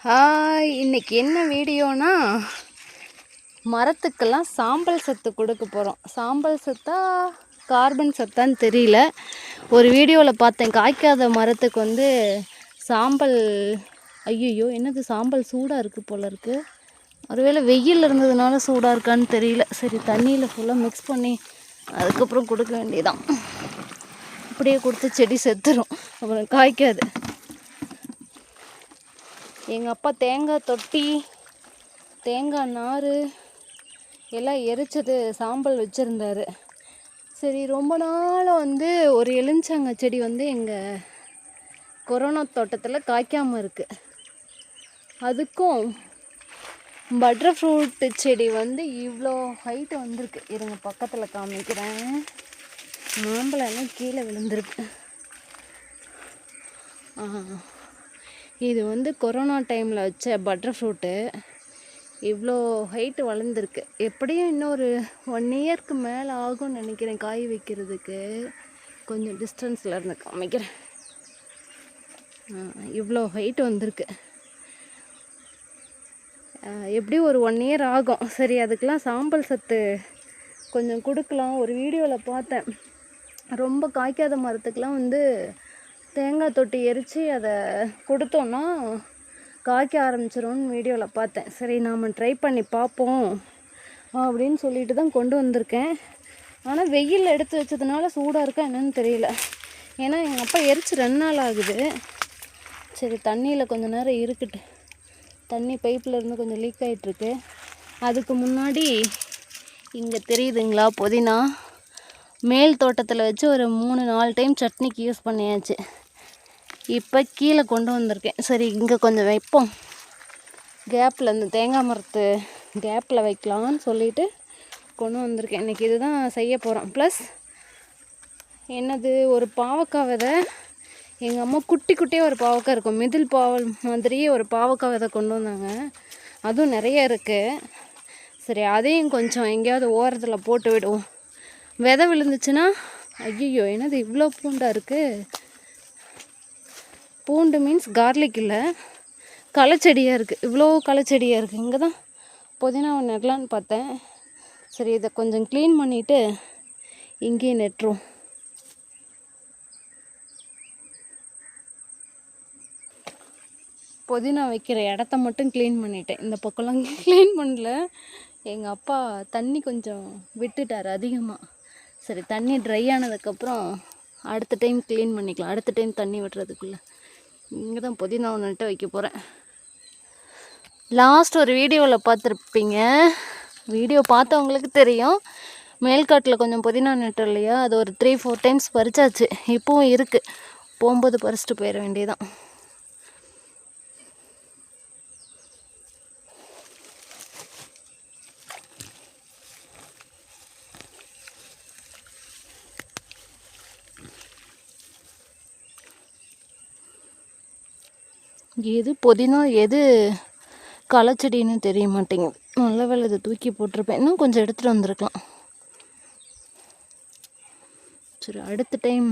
Hi, இன்றைக்கி என்ன வீடியோனா மரத்துக்கெல்லாம் சாம்பல் சத்து கொடுக்க போகிறோம். சாம்பல் சத்தா கார்பன் சத்தான்னு தெரியல. ஒரு வீடியோவில் பார்த்தேன், காய்க்காத மரத்துக்கு சாம்பல். ஐயோ, என்னது சாம்பல் சூடாக இருக்குது போல இருக்குது. ஒருவேளை வெயில் இருந்ததுனால சூடாக இருக்கான்னு தெரியல. சரி, தண்ணியில் ஃபுல்லாக மிக்ஸ் பண்ணி அதுக்கப்புறம் கொடுக்க வேண்டியதான். அப்படியே கொடுத்து செடி செத்துரும், அப்புறம் காய்க்காது. எங்கள் அப்பா தேங்காய் தொட்டி, தேங்காய் நார் எல்லாம் எரிச்சது சாம்பல் வச்சுருந்தாரு. சரி, ரொம்ப நாள் ஒரு எலுமிச்சங்க செடி எங்கள் கொரோனா தோட்டத்தில் காய்க்காமல் இருக்குது. அதுக்கும் பட்டர் ஃப்ரூட்டு செடி இவ்வளோ ஹைட்டு வந்திருக்கு. இருங்க, பக்கத்தில் காமிக்கிறேன். மாம்பழம் எல்லாம் கீழே விழுந்திருக்கு. இது கொரோனா டைமில் வச்ச பட்டர் ஃப்ரூட்டு இவ்வளோ ஹைட்டு வளர்ந்துருக்கு. எப்படியும் இன்னொரு 1 இயர்க்கு மேலே ஆகும்னு நினைக்கிறேன் காய் வைக்கிறதுக்கு. கொஞ்சம் டிஸ்டன்ஸில் இருந்து காமிக்கிறேன். இவ்வளோ ஹைட்டு வந்திருக்கு. எப்படியும் ஒரு 1 இயர் ஆகும். சரி, அதுக்கெலாம் சாம்பல் சத்து கொஞ்சம் கொடுக்கலாம். ஒரு வீடியோவில் பார்த்தேன், ரொம்ப காய்க்காத மரத்துக்கெலாம் தேங்காய் தொட்டி எரித்து அதை கொடுத்தோன்னா காய்க்க ஆரம்பிச்சிரும்னு வீடியோவில் பார்த்தேன். சரி, நாம் ட்ரை பண்ணி பார்ப்போம் அப்படின்னு சொல்லிட்டு தான் கொண்டு வந்திருக்கேன். ஆனால் வெயில் எடுத்து வச்சதுனால சூடாக இருக்கா என்னன்னு தெரியல. ஏன்னா எங்கள் அப்பா எரித்து 2 நாள் ஆகுது. சரி, தண்ணியில் கொஞ்சம் நேரம் இருக்கட்டு. தண்ணி பைப்பில் இருந்து கொஞ்சம் லீக் ஆகிட்டுருக்கு. அதுக்கு முன்னாடி இங்கே தெரியுதுங்களா, புதினா மேல் தோட்டத்தில் வச்சு ஒரு 3-4 டைம் சட்னிக்கு யூஸ் பண்ணியாச்சு. இப்போ கீழே கொண்டு வந்திருக்கேன். சரி, இங்கே கொஞ்சம் வைப்போம், கேப்பில் இந்த தேங்காய் மரத்து கேப்பில் வைக்கலான்னு சொல்லிட்டு கொண்டு வந்திருக்கேன். இன்றைக்கி இதுதான் செய்ய போகிறோம். ப்ளஸ் என்னது, ஒரு பாவக்காய் விதை. எங்கள் அம்மா குட்டி குட்டியாக ஒரு பாவக்காய் இருக்கும், மிதில் பாவல் மாதிரியே ஒரு பாவக்காய் விதை கொண்டு வந்தாங்க. அதுவும் நிறைய இருக்குது. சரி, அதையும் கொஞ்சம் எங்கேயாவது ஓரத்தில் போட்டு விடுவோம். விதை விழுந்துச்சுன்னா, ஐயோ என்னது இவ்வளோ பூண்டாக இருக்குது. பூண்டு மீன்ஸ் கார்லிக் இல்லை, களைச்செடியாக இருக்குது. இவ்வளோ களைச்செடியாக இருக்குது. இங்கே தான் புதினாவை நெடலான்னு பார்த்தேன். சரி, இதை கொஞ்சம் க்ளீன் பண்ணிவிட்டு இங்கேயும் நெட்டுரும். புதினா வைக்கிற இடத்த மட்டும் க்ளீன் பண்ணிட்டேன். இந்த பக்கம்லாம் க்ளீன் பண்ணல. எங்கள் அப்பா தண்ணி கொஞ்சம் விட்டுட்டார் அதிகமாக. சரி, தண்ணி ட்ரை ஆனதுக்கப்புறம் அடுத்த டைம் க்ளீன் பண்ணிக்கலாம். அடுத்த டைம் தண்ணி விட்டுறதுக்குள்ளே இங்கே தான் புதினாவை நட்டு வைக்க போகிறேன். லாஸ்ட் ஒரு வீடியோவில் பார்த்துருப்பீங்க, வீடியோ பார்த்தவங்களுக்கு தெரியும். மேல்காட்டில் கொஞ்சம் புதினா நட்டு இல்லையா, அது ஒரு 3-4 டைம்ஸ் பறிச்சாச்சு. இப்போவும் இருக்குது, போகும்போது பறிச்சிட்டு போயிட வேண்டியதான். எது புதினா எது களைச்செடின்னு தெரிய மாட்டேங்குது. நல்ல வேலை இதை தூக்கி போட்டிருப்பேன். இன்னும் கொஞ்சம் எடுத்துகிட்டு வந்திருக்கலாம். சரி, அடுத்த டைம்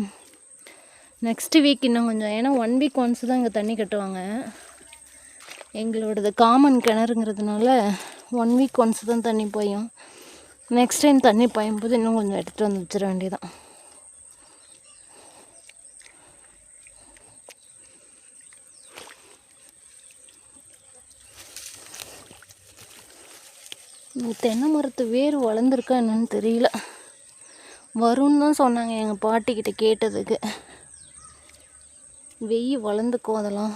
நெக்ஸ்ட் வீக் இன்னும் கொஞ்சம். ஏன்னா 1 வீக் ஒன்ஸ் தான் இங்கே தண்ணி கட்டுவாங்க. எங்களோடது காமன் கிணறுங்கிறதுனால 1 வீக் ஒன்ஸ் தான் தண்ணி பாயும். நெக்ஸ்ட் டைம் தண்ணி பாயும்போது இன்னும் கொஞ்சம் எடுத்துகிட்டு வந்து வச்சிட வேண்டியதான். தென்னை மரத்து வேர் வளர்ந்துருக்கா என்னன்னு தெரியல. வரும்னு தான் சொன்னாங்க எங்கள் பாட்டிக்கிட்ட கேட்டதுக்கு. வெயில் வளர்ந்துக்கும் அதெல்லாம்.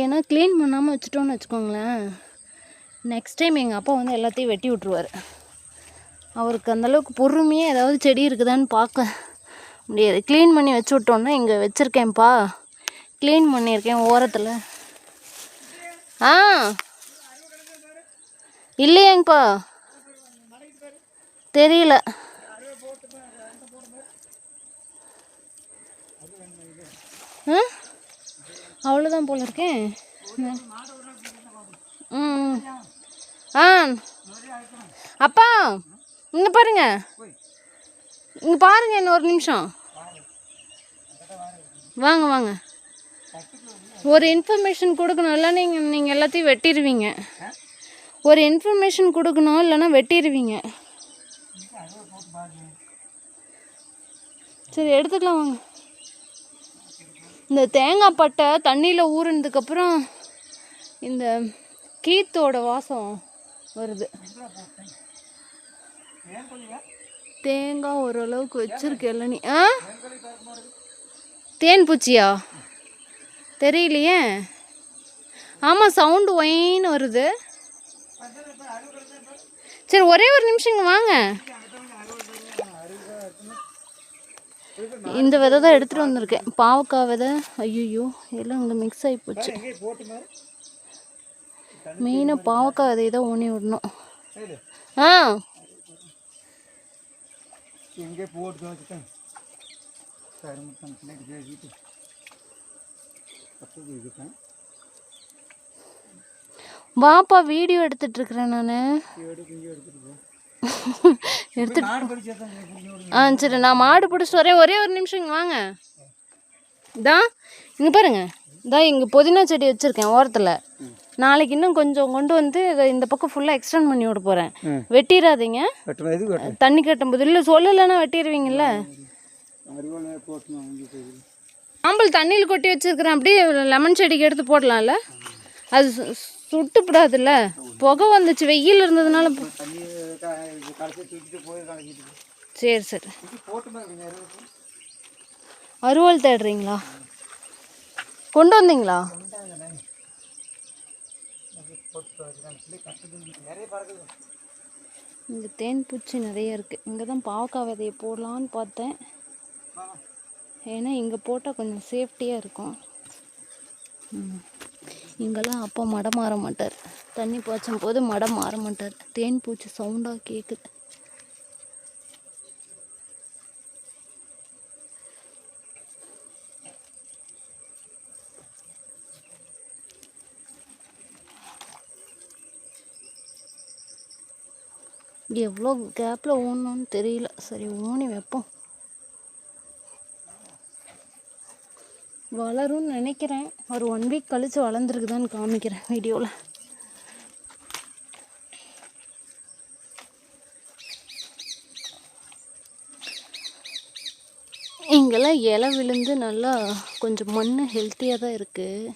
ஏன்னா க்ளீன் பண்ணாமல் வச்சுட்டோன்னு வச்சுக்கோங்களேன், நெக்ஸ்ட் டைம் எங்கள் அப்பா எல்லாத்தையும் வெட்டி விட்ருவார். அவருக்கு அந்தளவுக்கு பொறுமையாக ஏதாவது செடி இருக்குதான்னு பார்க்க முடியாது. க்ளீன் பண்ணி வச்சு விட்டோன்னா, இங்கே வச்சுருக்கேன்ப்பா, க்ளீன் பண்ணியிருக்கேன் ஓரத்தில். இல்லையாங்கப்பா, தெரியல. அவ்வளோதான் போல இருக்கேன். அப்பா இங்கே பாருங்க, இங்கே பாருங்கள் என்ன ஒரு நிமிஷம் வாங்க வாங்க. ஒரு இன்ஃபர்மேஷன் கொடுக்கணும், இல்லை நீங்கள் எல்லாத்தையும் வெட்டிடுவீங்க. ஒரு இன்ஃபர்மேஷன் கொடுக்கணும், இல்லைன்னா வெட்டிடுவீங்க. சரி எடுத்துக்கலாம் வாங்க. இந்த தேங்காய் பட்டை தண்ணியில் ஊறினதுக்கப்புறம் இந்த கீத்தோட வாசம் வருது. தேங்காய் ஓரளவுக்கு வச்சிருக்கு இளநீ. தேன் பூச்சியா தெரியலையே. ஆமாம் சவுண்டு ஒயின்னு வருது. சரி ஒரே ஒரு நிமிஷம் இங்கே வாங்க. இந்த விதை தான் எடுத்துகிட்டு வந்திருக்கேன், பாவக்காய் விதை. ஐயோ எல்லாம் இங்கே மிக்ஸ் ஆகி போச்சு. மெயினாக பாவக்காய் விதையை தான் ஊனி விடணும். வாப்பா வீடியோ எடுத்துட்டு இருக்கிறேன் நான். சரி நான் மாடு பிடிச்சிட்டு வரேன், ஒரே ஒரு நிமிஷம் இங்கே வாங்க. தான் இங்கே பாருங்க, இதான் இங்கே புதினா செடி வச்சுருக்கேன் ஓரத்தில். நாளைக்கு இன்னும் கொஞ்சம் கொண்டு வந்து இந்த பக்கம் ஃபுல்லாக எக்ஸ்டெண்ட் பண்ணி விட போகிறேன். வெட்டிடாதீங்க, தண்ணி கட்டும்போது. இல்லை சொல்லலைன்னா வெட்டிடுவீங்கல்ல. ஆம்பல் தண்ணியில் கொட்டி வச்சுருக்கிறேன், அப்படியே லெமன் செடிக்கு எடுத்து போடலாம்ல. அது சுட்டுப்படாதுல்ல, புகை வந்துச்சு வெயில் இருந்ததுனால. சரி சரி. அருவாள் தேடுறீங்களா? கொண்டு வந்தீங்களா? இங்கே தேன் பூச்சி நிறைய இருக்குது. இங்கே தான் பாவக்காய் விதையை போடலான்னு பார்த்தேன், ஏன்னா இங்கே போட்டால் கொஞ்சம் சேஃப்டியாக இருக்கும். இங்கெல்லாம் அப்போ மடம் மாற மாட்டார், தண்ணி பாய்ச்சும் போது மடம் மாற மாட்டார். தேன் பூச்சி சவுண்டாக கேட்குது. எவ்வளோ கேப்பில் ஊனணும்னு தெரியல. சரி ஊனி வைப்போம். வளரும்னு நினைக்கிறேன், ஒரு 1 வீக் கழித்து வளர்ந்துருக்குதான்னு காமிக்கிறேன் வீடியோவில். இங்கெல்லாம் இலை விழுந்து நல்லா கொஞ்சம் மண் ஹெல்த்தியாக தான் இருக்குது.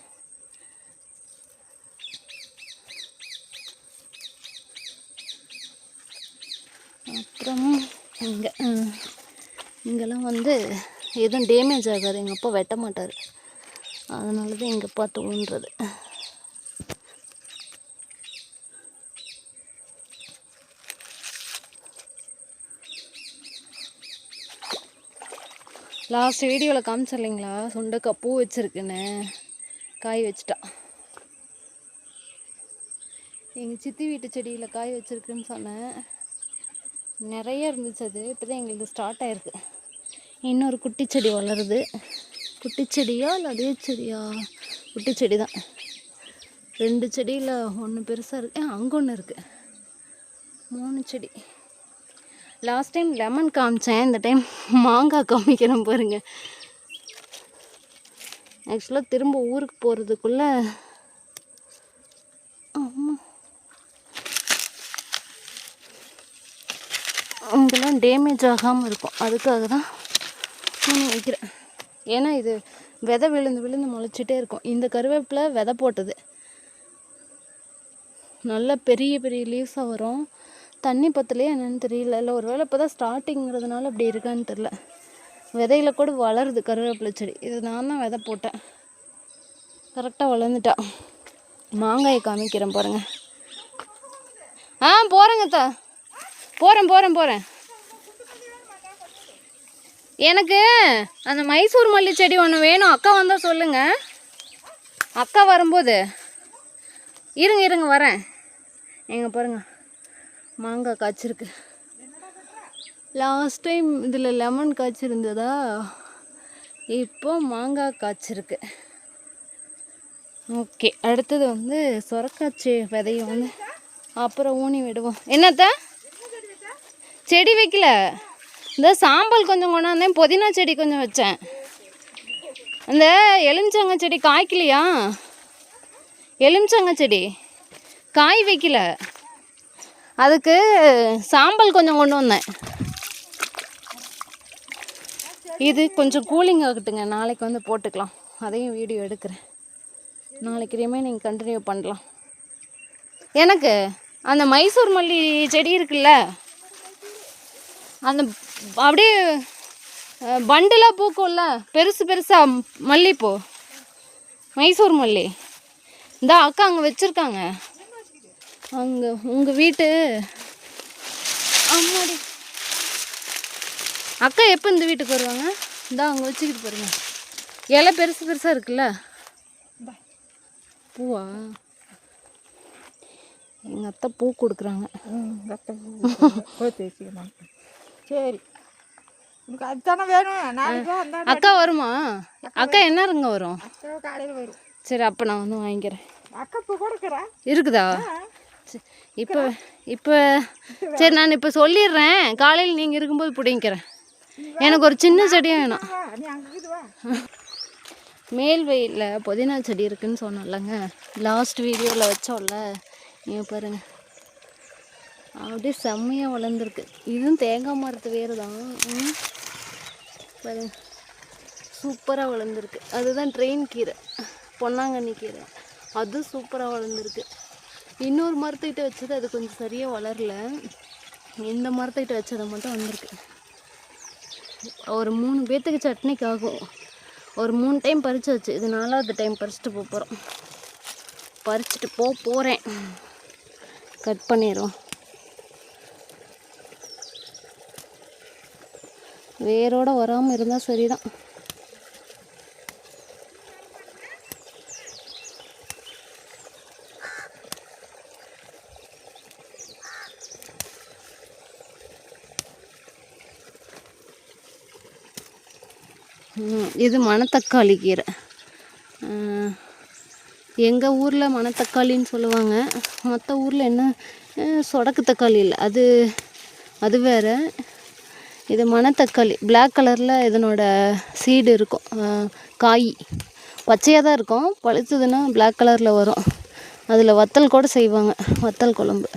அப்புறம் இங்கெல்லாம் வந்து எதுவும் டேமேஜ் ஆகாது, எங்கள் அப்பா வெட்ட மாட்டார், அதனால தான் இங்கே பார்த்து ஊன்றது. லாஸ்ட் வீடியோவில் காமிச்சிடலைங்களா, சுண்டைக்காய் பூ வச்சுருக்குன்னு, காய் வச்சுட்டா. எங்கள் சித்தி வீட்டு செடியில் காய் வச்சுருக்குன்னு சொன்னேன், நிறைய இருந்துச்சு. அது இப்போ தான் எங்களுக்கு ஸ்டார்ட் ஆகிருக்கு. இன்னொரு குட்டி செடி வளருது. குட்டி செடியா இல்லை அதே செடியா? குட்டி செடி தான். 2 செடியில் ஒன்று பெருசாக இருக்குது, அங்கே ஒன்று இருக்குது, 3 செடி. லாஸ்ட் டைம் லெமன் காமிச்சேன், இந்த டைம் மாங்காய் காமிக்கிறேன் பாருங்க. ஆக்சுவலாக திரும்ப ஊருக்கு போகிறதுக்குள்ளே இங்கெல்லாம் டேமேஜ் ஆகாமல் இருக்கும், அதுக்காக தான் நான் வைக்கிறேன். ஏன்னா இது விதை விழுந்து முளைச்சிட்டே இருக்கும். இந்த கருவேப்பிலை விதை போட்டது, நல்ல பெரிய பெரிய லீவ்ஸாக வரும். தண்ணி பத்தலையே என்னென்னு தெரியல, இல்லை ஒரு வேளை இப்போ தான் ஸ்டார்டிங்கிறதுனால அப்படி இருக்கான்னு தெரில. விதையில கூட வளருது கருவேப்பிலை செடி. இது நான் தான் விதை போட்டேன், கரெக்டாக வளர்ந்துட்டா. மாங்காயை காமிக்கிறேன் பாருங்கள். போகிறேங்க அத்தா, போகிறேன். எனக்கு அந்த மைசூர் மல்லி செடி ஒன்று வேணும், அக்கா வந்தால் சொல்லுங்கள். அக்கா வரும்போது இருங்க வரேன். எங்கே பாருங்கள் மாங்காய் காய்ச்சிருக்கு. லாஸ்ட் டைம் இதில் லெமன் காய்ச்சிருந்ததா, இப்போ மாங்காய் காய்ச்சிருக்கு. ஓகே, அடுத்தது வந்து சொரக்காய்ச்சி விதையை வந்து அப்புறம் ஊனி விடுவோம். என்னத்த செடி வைக்கல, இந்த சாம்பல் கொஞ்சம் கொண்டாந்தேன், புதினா செடி கொஞ்சம் வச்சேன். அந்த எலுமிச்சங்க செடி காய்க்கலையா? எலுமிச்சங்க செடி காய் வைக்கல, அதுக்கு சாம்பல் கொஞ்சம் கொண்டு வந்தேன். இது கொஞ்சம் கூலிங் ஆகட்டுங்க, நாளைக்கு வந்து போட்டுக்கலாம். அதையும் வீடியோ எடுக்கிறேன். நாளைக்கு ரிமைனிங் கண்டினியூ பண்ணலாம். எனக்கு அந்த மைசூர் மல்லி செடி இருக்குல்ல, அந்த அப்படியே பண்டலாக பூக்கும்ல, பெருசு பெருசாக மல்லிப்பூ, மைசூர் மல்லி. இந்த அக்கா அங்கே வச்சுருக்காங்க. அங்கே உங்கள் வீட்டு அம்மாடி அக்கா எப்போ இந்த வீட்டுக்கு வருவாங்க? இந்தா அங்கே வச்சுக்கிட்டு பாருங்க, இலை பெருசு பெருசாக இருக்குல்ல. பூவா? எங்கள் அத்தை பூ கொடுக்குறாங்க. சரி, உனக்கு அதுதானே வேணும். அக்கா வருமா? அக்கா என்ன இருங்க வரும்? காலையில் வரும். சரி, அப்போ நான் வந்து வாங்கிக்கிறேன். அக்கா பூ கொடுக்குறேன். இருக்குதா? இப்போ சரி, நான் இப்போ சொல்லிடுறேன். காலையில் நீங்கள் இருக்கும்போது பிடிங்கிறேன். எனக்கு ஒரு சின்ன செடியும் வேணும். மேல் வெயிலில் புதினா செடி இருக்குதுன்னு சொன்னோம்லங்க, லாஸ்ட் வீடியோவில் வச்சோம்ல. நீங்கள் பாருங்கள், அப்படியே செம்மையாக வளர்ந்துருக்கு. இதுவும் தேங்காய் மரத்து வேறு தான். பாருங்க, சூப்பராக வளர்ந்துருக்கு. அதுதான் ட்ரெயின் கீரை, பொன்னாங்கண்ணி கீரை. அதுவும் சூப்பராக வளர்ந்துருக்கு. இன்னொரு மரத்துக்கிட்ட வச்சது அது கொஞ்சம் சரியாக வளரல. இந்த மரத்துக்கிட்ட வச்சதை மட்டும் வந்திருக்கு. ஒரு 3 பேர்த்துக்கு சட்னிக்கு ஆகும். ஒரு 3 டைம் பறிச்சு வச்சு, இது 4வது டைம் பறிச்சுட்டு போகிறோம். பறிச்சுட்டு போகிறேன். கட் பண்ணிடுவோம். வேரோட வராமல் இருந்தால் சரிதான். இது மணத்தக்காளி கீரை. எங்கள் ஊரில் மணத்தக்காளின்னு சொல்லுவாங்க. மற்ற ஊரில் என்ன சொடக்கு தக்காளி இல்லை, அது வேறு. இது மணத்தக்காளி. பிளாக் கலரில் இதனோட சீடு இருக்கும். காய் பச்சையாக தான் இருக்கும், பழுத்ததுன்னா பிளாக் கலரில் வரும். அதில் வத்தல் கூட செய்வாங்க, வத்தல் குழம்பு.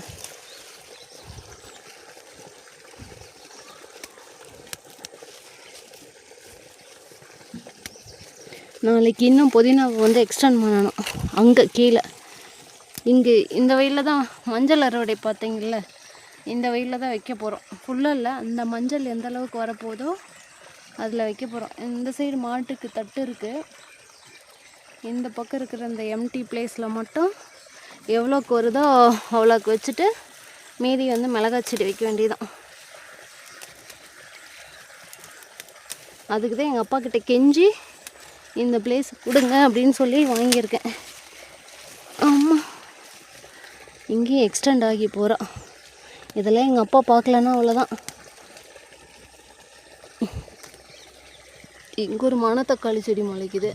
நாளைக்கு இன்னும் புதினாவை வந்து எக்ஸ்டெண்ட் பண்ணணும். அங்கே கீழே இங்கே இந்த வெயிலில் தான் மஞ்சள் அறுவடை பார்த்தீங்கள்ல, இந்த வெயிலில் தான் வைக்க போகிறோம். ஃபுல்லாக இல்லை, அந்த மஞ்சள் எந்த அளவுக்கு வரப்போதோ அதில் வைக்க போகிறோம். இந்த சைடு மாட்டுக்கு தட்டு இருக்குது. இந்த பக்கம் இருக்கிற இந்த எம்டி பிளேஸில் மட்டும் எவ்வளோக்கு வருதோ அவ்வளோக்கு வச்சுட்டு மீதி வந்து மிளகாய் செடி வைக்க வேண்டியதான். அதுக்கு தான் எங்கள் அப்பா கிட்ட கெஞ்சி இந்த பிளேஸ் கொடுங்க அப்படின்னு சொல்லி வாங்கியிருக்கேன். ஆமாம், இங்கேயும் எக்ஸ்டெண்ட் ஆகி போகிறோம். இதெல்லாம் எங்கள் அப்பா பார்க்கலன்னா அவ்வளோதான். இங்கே ஒரு மணத்தக்காளி செடி முளைக்குது.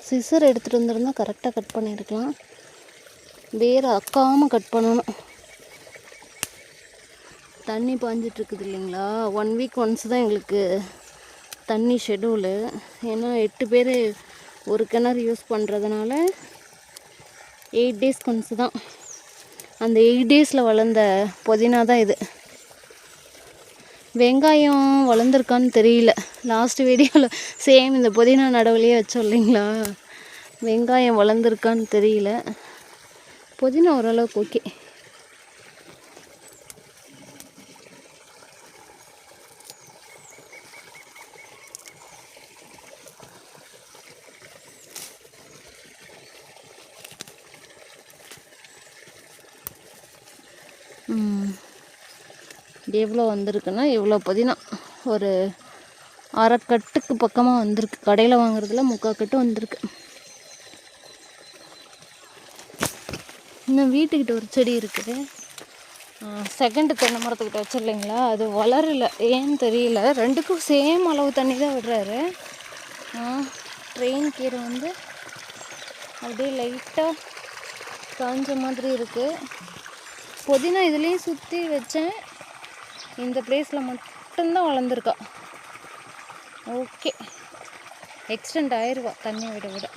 சிசர் எடுத்துகிட்டு வந்துருந்தால் கரெக்டாக கட் பண்ணியிருக்கலாம். வேறு அக்காமல் கட் பண்ணணும். தண்ணி பாஞ்சிட்ருக்குது இல்லைங்களா, 1 வீக் ஒன்ஸ் தான் எங்களுக்கு தண்ணி ஷெடியூலு. ஏன்னா 8 பேர் ஒரு கிணறு யூஸ் பண்ணுறதுனால 8 டேஸ்க்கு ஒன்ஸ் தான். அந்த 8 டேஸில் வளர்ந்த புதினா தான் இது. வெங்காயம் வளர்ந்துருக்கான்னு தெரியல. லாஸ்ட் வீடியோவில் சேம் இந்த புதினா நடவுலையே வச்சோம் இல்லைங்களா, வெங்காயம் வளர்ந்துருக்கான்னு தெரியல. புதினா ஓரளவுக்கு ஓகே. எவ்வளோ வந்திருக்குன்னா, இவ்வளோ புதினா ஒரு 1/2 கட்டுக்கு பக்கமாக வந்திருக்கு. கடையில் வாங்குறதுல 3/4 கட்டு வந்திருக்கு. இன்னும் வீட்டுக்கிட்ட ஒரு செடி இருக்குது, செகண்டு தென்னை மரத்துக்கிட்ட வச்சிடலைங்களா, அது வளரலை. ஏன்னு தெரியல. 2க்கும் சேம் அளவு தண்ணி தான் விடுறாரு. ட்ரெயின் கீரை வந்து அப்படியே லைட்டாக காஞ்ச மாதிரி இருக்குது. புதினா இதுலேயும் சுற்றி வச்சேன். இந்த பிளேஸில் மட்டும்தான் வளர்ந்துருக்கா. ஓகே, எக்ஸ்டெண்ட் ஆயிடுவா தண்ணி விட விட.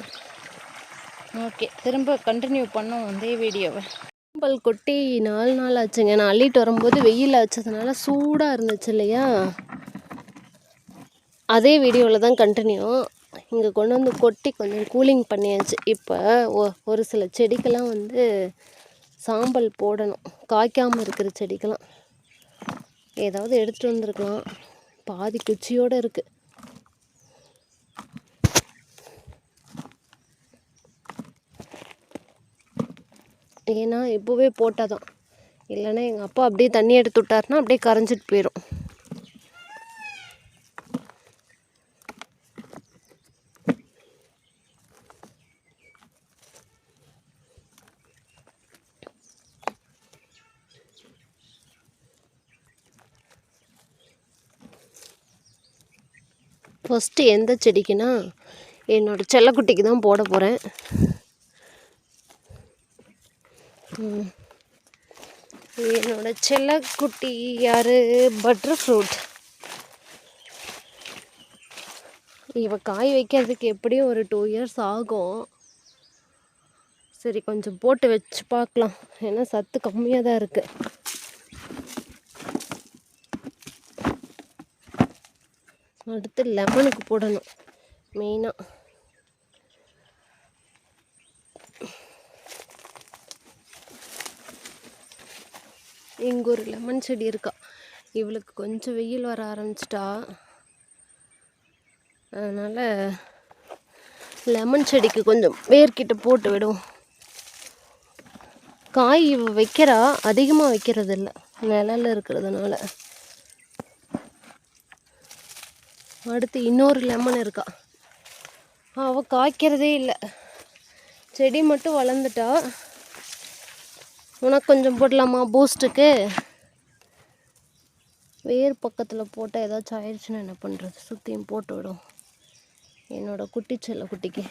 ஓகே, திரும்ப கண்டினியூ பண்ணோம் அதே வீடியோவை. சாம்பல் கொட்டி 4 நாள் ஆச்சுங்க. நான் அள்ளிட்டு வரும்போது வெயில் ஆச்சதுனால சூடாக இருந்துச்சு இல்லையா, அதே வீடியோவில் தான் கண்டினியூ. இங்கே கொண்டு வந்து கொட்டி கொஞ்சம் கூலிங் பண்ணியாச்சு. இப்போ ஒரு சில செடிக்கெல்லாம் வந்து சாம்பல் போடணும், காய்க்காமல் இருக்கிற செடிக்கெல்லாம். ஏதாவது எடுத்துகிட்டு வந்துருக்கலாம், பாதி குச்சியோடு இருக்குது. ஏன்னா இப்போவே போட்டால் தான், இல்லைன்னா எங்கள் அப்பா அப்படியே தண்ணி எடுத்து விட்டாருன்னா அப்படியே கரைஞ்சிட்டு போயிடும். ஃபஸ்ட்டு எந்த செடிக்குன்னா என்னோடய செல்லக்குட்டிக்கு தான் போட போகிறேன். என்னோட செல்லக்குட்டி யார்? Butter fruit. இவ காய் வைக்கிறதுக்கு எப்படியும் ஒரு 2 இயர்ஸ் ஆகும். சரி, கொஞ்சம் போட்டு வச்சு பார்க்கலாம், ஏன்னா சத்து கம்மியாக தான் இருக்குது. அடுத்து லெமனுக்கு போடணும் மெயினாக. இங்கே ஒரு லெமன் செடி இருக்கா. இவளுக்கு கொஞ்சம் வெயில் வர ஆரம்பிச்சிட்டா, அதனால் லெமன் செடிக்கு கொஞ்சம் வேர்க்கிட்ட போட்டு விடும். காய் இவ வைக்கிறா, அதிகமாக வைக்கிறது இல்லை நிழல்ல இருக்கிறதுனால. அடுத்து இன்னொரு லெமன் இருக்கா, அவள் காய்க்கிறதே இல்லை, செடி மட்டும் வளர்ந்துட்டா. உனக்கு கொஞ்சம் போடலாமா பூஸ்ட்டுக்கு? வேர் பக்கத்தில் போட்டால் ஏதாச்சும் ஆயிடுச்சுன்னா என்ன பண்ணுறது? சுற்றியும் போட்டு விடும் என்னோட குட்டி செல்ல குட்டிக்கு.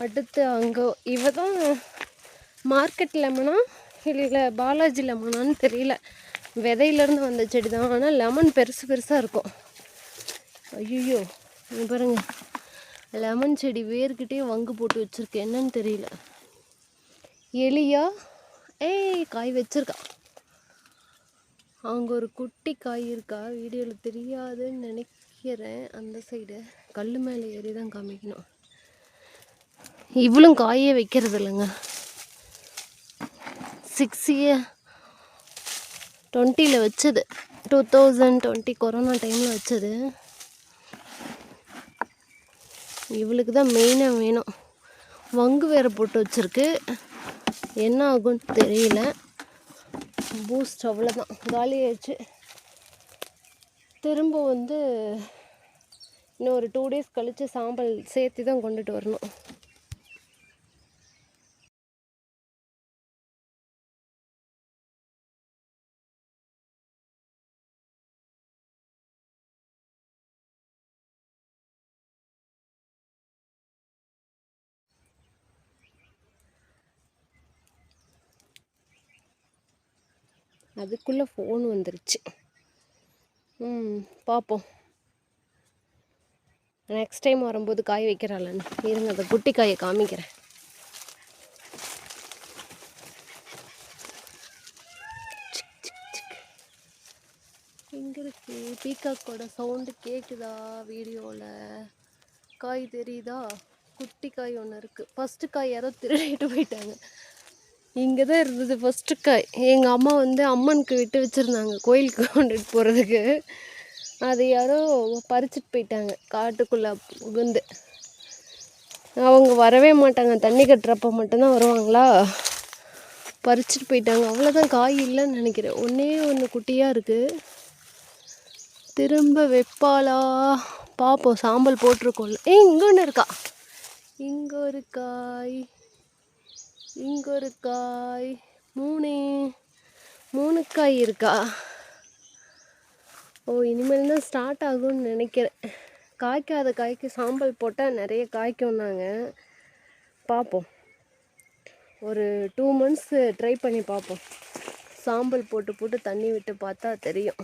அடுத்து அங்கே இவ தான் மார்க்கெட் லெமனா இல்லை பாலாஜி லெமனான்னு தெரியல, விதையிலேருந்து வந்த செடி தான். ஆனால் லெமன் பெருசு பெருசாக இருக்கும். ஐயோ, பாருங்க, லெமன் செடி வேர்கிட்டே வங்கு போட்டு வச்சுருக்கு, என்னன்னு தெரியல. எலியா? காய் வச்சிருக்கா. அங்கே ஒரு குட்டி காய் இருக்கா, வீடியோவில் தெரியாதுன்னு நினைக்கிறேன். அந்த சைடு கல் மேலே ஏறி தான் காமிக்கணும். இவ்வளோ காயே வைக்கிறது இல்லைங்க. 620 வச்சது, 2020 கொரோனா டைமில் வச்சது. இவளுக்கு தான் மெயினாக வேணும். வங்கு வேற போட்டு வச்சுருக்கு, என்ன ஆகும்னு தெரியல. பூஸ்ட் அவ்வளோதான், காலி ஆயிடுச்சு. திரும்ப வந்து இன்னும் ஒரு 2 days கழித்து சாம்பல் சேர்த்து தான் கொண்டுட்டு வரணும். அதுக்குள்ளே ஃபோன் வந்துருச்சு. பார்ப்போம், நெக்ஸ்ட் டைம் வரும்போது காய் வைக்கிறாளன்னு. இருங்க, அந்த குட்டி காயை காமிக்கிறேன். எங்கே இருக்கு? பீகாக்கோட சவுண்டு கேட்குதா வீடியோவில்? காய் தெரியுதா? குட்டி காய் ஒன்று இருக்குது. ஃபஸ்ட்டு காய் யாரோ திருடிட்டு போயிட்டாங்க. இங்கே தான் இருந்தது ஃபஸ்ட்டு காய். எங்கள் அம்மா வந்து அம்மனுக்கு விட்டு வச்சுருந்தாங்க கோயிலுக்கு கொண்டுட்டு போகிறதுக்கு. அது யாரோ பறிச்சுட்டு போயிட்டாங்க, காட்டுக்குள்ளே புகுந்து. அவங்க வரவே மாட்டாங்க, தண்ணி கட்டுறப்ப மட்டும்தான் வருவாங்களா, பறிச்சுட்டு போயிட்டாங்க. அவ்வளோதான், காய் இல்லைன்னு நினைக்கிறேன். ஒன்று குட்டியாக இருக்குது. திரும்ப வைப்பாளா பார்ப்போம். சாம்பல் போட்டிருக்கோம்ல. இங்கே ஒன்று இருக்கா, இங்கே ஒரு காய், இங்கே ஒரு காய், 3 காய் இருக்கா. இனிமேல் தான் ஸ்டார்ட் ஆகும்னு நினைக்கிறேன். காய்க்காத காய்க்கு சாம்பல் போட்டால் நிறைய காய்க்கும்னாங்க. பார்ப்போம், ஒரு 2 months ட்ரை பண்ணி பார்ப்போம். சாம்பல் போட்டு போட்டு தண்ணி விட்டு பார்த்தா தெரியும்.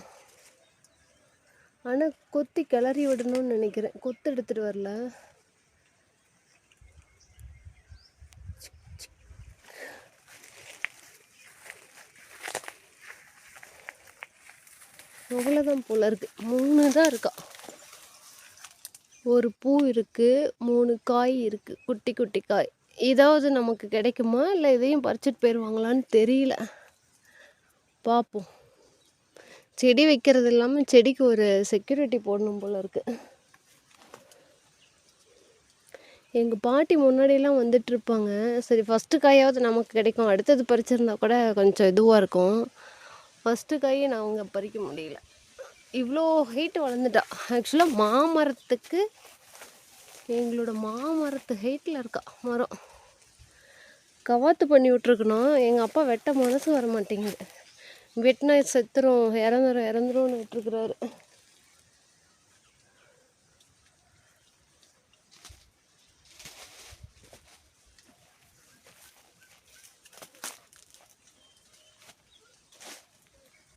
ஆனால் கொத்தி கிளறி விடணும்னு நினைக்கிறேன். கொத்து எடுத்துகிட்டு வரல. அவ்வளோதான் போல இருக்கு. 3 தான் இருக்கா. ஒரு பூ இருக்கு, 3 காய் இருக்கு, குட்டி குட்டி காய். ஏதாவது நமக்கு கிடைக்குமா இல்லை இதையும் பறிச்சுட்டு போயிடுவாங்களான்னு தெரியல. பார்ப்போம். செடி வைக்கிறது இல்லாமல் செடிக்கு ஒரு செக்யூரிட்டி போடணும் போல இருக்கு. எங்கள் பாட்டி முன்னாடியெல்லாம் வந்துட்டு இருப்பாங்க. சரி, ஃபஸ்ட்டு காயாவது நமக்கு கிடைக்கும், அடுத்தது பறிச்சிருந்தா கூட கொஞ்சம் இதுவாக இருக்கும். ஃபஸ்ட்டு காயை நான் அவங்க பறிக்க முடியல. இவ்வளோ ஹைட்டு வளர்ந்துட்டா. ஆக்சுவலாக மாமரத்துக்கு, எங்களோட மாமரத்து ஹைட்டில் இருக்கா மரம். கவாத்து பண்ணி விட்ருக்கணும். எங்கள் அப்பா வெட்ட மனசு வர மாட்டேங்குது. வெட்டினா செத்துரும், இறந்துரும்னு விட்டுருக்குறாரு.